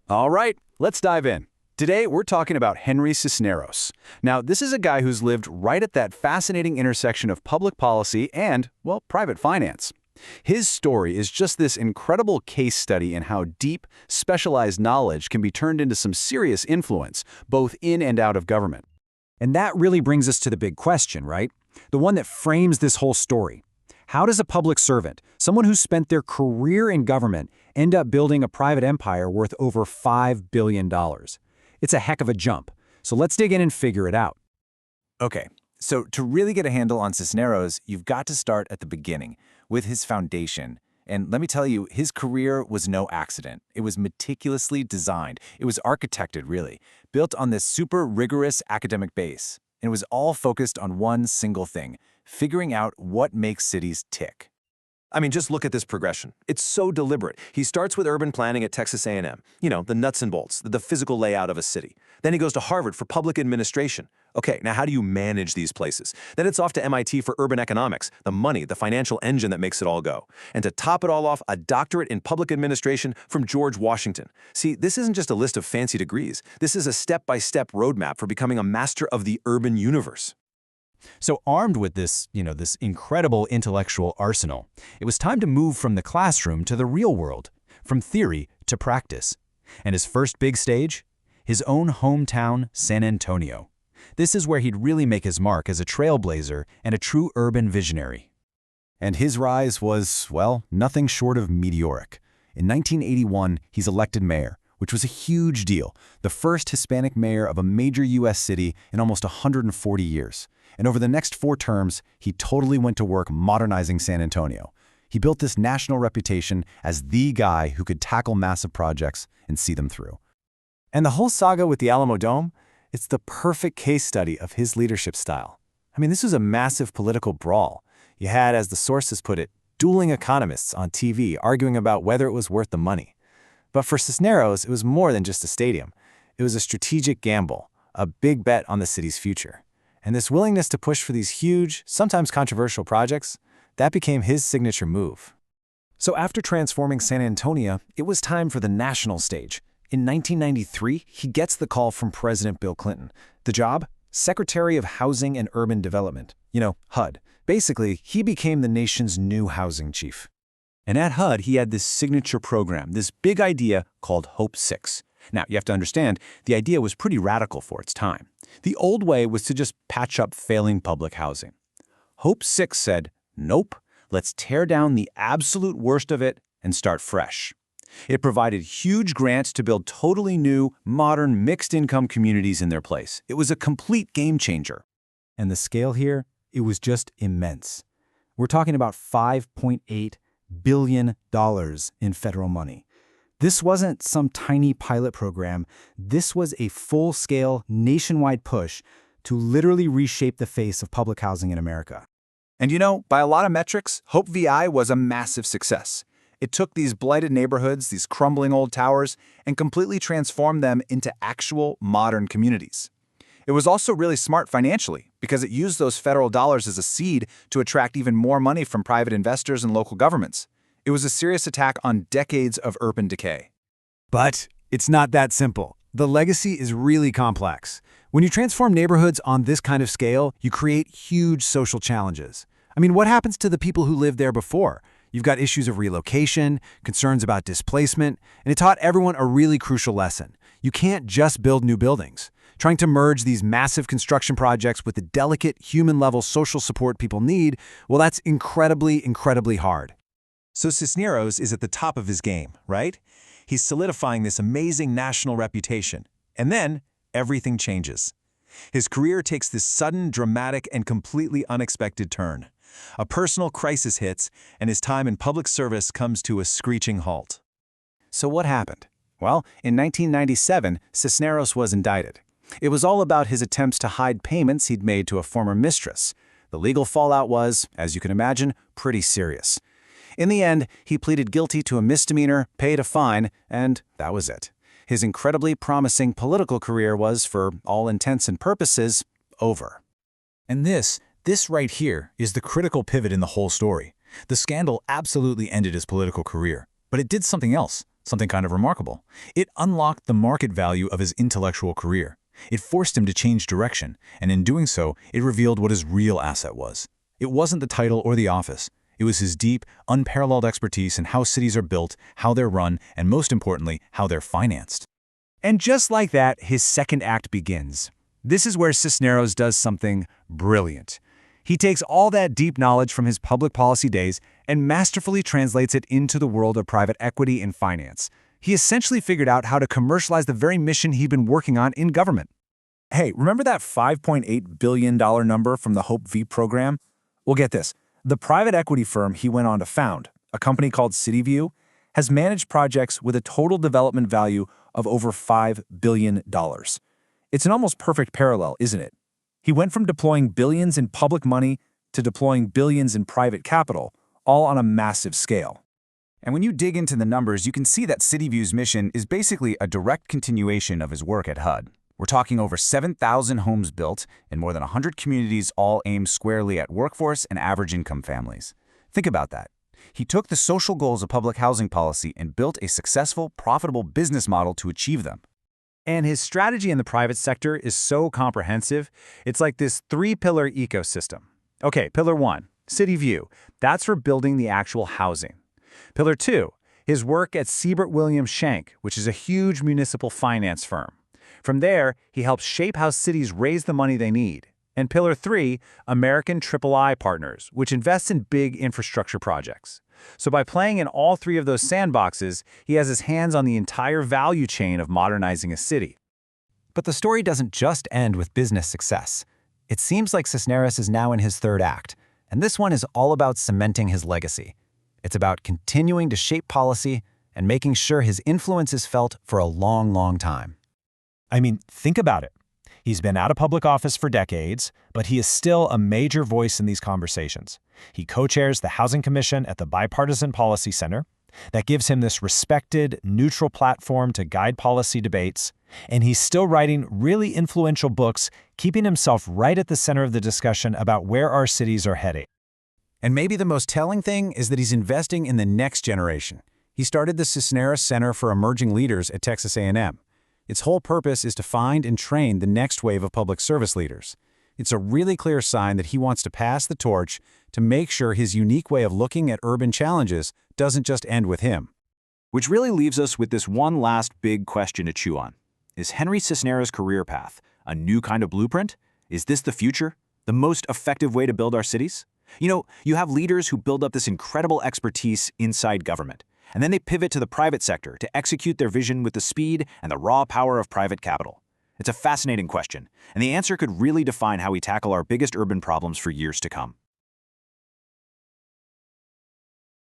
All right, let's dive in. Today, we're talking about Henry Cisneros. Now, this is a guy who's lived right at that fascinating intersection of public policy and, well, private finance. His story is just this incredible case study in how deep, specialized knowledge can be turned into some serious influence, both in and out of government. And that really brings us to the big question, right? The one that frames this whole story. How does a public servant, someone who spent their career in government, end up building a private empire worth over $5 billion? It's a heck of a jump. So let's dig in and figure it out. Okay, so to really get a handle on Cisneros, you've got to start at the beginning, with his foundation. And let me tell you, his career was no accident. It was meticulously designed. It was architected, really, built on this super rigorous academic base. And it was all focused on one single thing: figuring out what makes cities tick. I mean, just look at this progression. It's so deliberate. He starts with urban planning at Texas A&M. You know, the nuts and bolts, the physical layout of a city. Then he goes to Harvard for public administration. Okay, now how do you manage these places? Then it's off to MIT for urban economics, the money, the financial engine that makes it all go. And to top it all off, a doctorate in public administration from George Washington. See, this isn't just a list of fancy degrees. This is a step-by-step roadmap for becoming a master of the urban universe. So armed with this incredible intellectual arsenal, it was time to move from the classroom to the real world, from theory to practice. And his first big stage? His own hometown, San Antonio. This is where he'd really make his mark as a trailblazer and a true urban visionary. And his rise was, well, nothing short of meteoric. In 1981, he's elected mayor, which was a huge deal, the first Hispanic mayor of a major U.S. city in almost 140 years. And over the next 4 terms, he totally went to work modernizing San Antonio. He built this national reputation as the guy who could tackle massive projects and see them through. And the whole saga with the Alamo Dome, it's the perfect case study of his leadership style. I mean, this was a massive political brawl. You had, as the sources put it, dueling economists on TV arguing about whether it was worth the money. But for Cisneros, it was more than just a stadium. It was a strategic gamble, a big bet on the city's future. And this willingness to push for these huge, sometimes controversial projects, that became his signature move. So after transforming San Antonio, it was time for the national stage. In 1993, he gets the call from President Bill Clinton. The job? Secretary of Housing and Urban Development. HUD. Basically, he became the nation's new housing chief. And at HUD, he had this signature program, this big idea called Hope 6. Now, you have to understand, the idea was pretty radical for its time. The old way was to just patch up failing public housing. Hope 6 said, nope, let's tear down the absolute worst of it and start fresh. It provided huge grants to build totally new, modern, mixed-income communities in their place. It was a complete game changer. And the scale here, it was just immense. We're talking about $5.8 billion in federal money. This wasn't some tiny pilot program. This was a full-scale, nationwide push to literally reshape the face of public housing in America. And by a lot of metrics, Hope VI was a massive success. It took these blighted neighborhoods, these crumbling old towers, and completely transformed them into actual modern communities. It was also really smart financially because it used those federal dollars as a seed to attract even more money from private investors and local governments. It was a serious attack on decades of urban decay. But it's not that simple. The legacy is really complex. When you transform neighborhoods on this kind of scale, you create huge social challenges. I mean, what happens to the people who lived there before? You've got issues of relocation, concerns about displacement, and it taught everyone a really crucial lesson. You can't just build new buildings. Trying to merge these massive construction projects with the delicate human-level social support people need, well, that's incredibly, incredibly hard. So Cisneros is at the top of his game, right? He's solidifying this amazing national reputation. And then, everything changes. His career takes this sudden, dramatic, and completely unexpected turn. A personal crisis hits, and his time in public service comes to a screeching halt. So what happened? Well, in 1997, Cisneros was indicted. It was all about his attempts to hide payments he'd made to a former mistress. The legal fallout was, as you can imagine, pretty serious. In the end, he pleaded guilty to a misdemeanor, paid a fine, and that was it. His incredibly promising political career was, for all intents and purposes, over. And this right here is the critical pivot in the whole story. The scandal absolutely ended his political career, but it did something else. something kind of remarkable. It unlocked the market value of his intellectual career. It forced him to change direction, and in doing so, it revealed what his real asset was. It wasn't the title or the office. It was his deep, unparalleled expertise in how cities are built, how they're run, and most importantly, how they're financed. And just like that, his second act begins. This is where Cisneros does something brilliant. He takes all that deep knowledge from his public policy days and masterfully translates it into the world of private equity and finance. He essentially figured out how to commercialize the very mission he'd been working on in government. Hey, remember that $5.8 billion number from the Hope V program? Well, get this. The private equity firm he went on to found, a company called CityView, has managed projects with a total development value of over $5 billion. It's an almost perfect parallel, isn't it? He went from deploying billions in public money to deploying billions in private capital, all on a massive scale. And when you dig into the numbers, you can see that CityView's mission is basically a direct continuation of his work at HUD. We're talking over 7,000 homes built in more than 100 communities, all aimed squarely at workforce and average income families. Think about that. He took the social goals of public housing policy and built a successful, profitable business model to achieve them. And his strategy in the private sector is so comprehensive, it's like this three-pillar ecosystem. Okay, pillar 1, CityView. That's for building the actual housing. Pillar 2, his work at Siebert Williams Shank, which is a huge municipal finance firm. From there, he helps shape how cities raise the money they need. And pillar 3, American III Partners, which invests in big infrastructure projects. So by playing in all three of those sandboxes, he has his hands on the entire value chain of modernizing a city. But the story doesn't just end with business success. It seems like Cisneros is now in his third act, and this one is all about cementing his legacy. It's about continuing to shape policy and making sure his influence is felt for a long, long time. I mean, think about it. He's been out of public office for decades, but he is still a major voice in these conversations. He co-chairs the Housing Commission at the Bipartisan Policy Center. That gives him this respected, neutral platform to guide policy debates. And he's still writing really influential books, keeping himself right at the center of the discussion about where our cities are heading. And maybe the most telling thing is that he's investing in the next generation. He started the Cisneros Center for Emerging Leaders at Texas A&M. Its whole purpose is to find and train the next wave of public service leaders. It's a really clear sign that he wants to pass the torch to make sure his unique way of looking at urban challenges doesn't just end with him. Which really leaves us with this one last big question to chew on. Is Henry Cisneros' career path a new kind of blueprint? Is this the future? The most effective way to build our cities? You know, you have leaders who build up this incredible expertise inside government, and then they pivot to the private sector to execute their vision with the speed and the raw power of private capital. It's a fascinating question, and the answer could really define how we tackle our biggest urban problems for years to come.